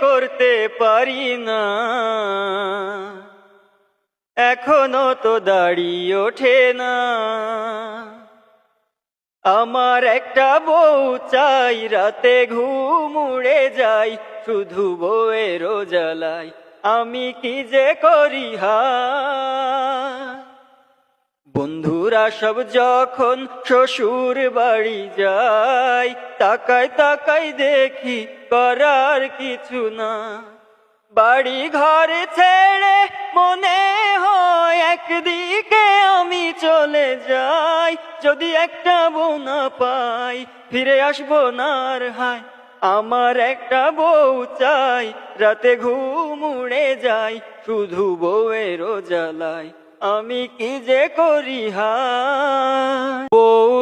করতে পারি না, এখনো তো দাড়ি ওঠে না। আমার একটা বউ চাই, রাতে ঘুম উড়ে যাই, শুধু বউয়েরও জ্বালাই আমি কি যে করি হায়। বন্ধুরা সব যখন শ্বশুর বাড়ি যায়, তাকাই তাকাই দেখি করার কিছু না। বাড়ি ঘর ছেড়ে মনে হয় একদিকে আমি চলে যাই, যদি একটা বউ না পাই ফিরে আসবো না আর হায়। আমার একটা বউ চাই, রাতে ঘুম উড়ে যায়, শুধু বউয়েরও জ্বালাই আমি কি যে করি হায়। বউ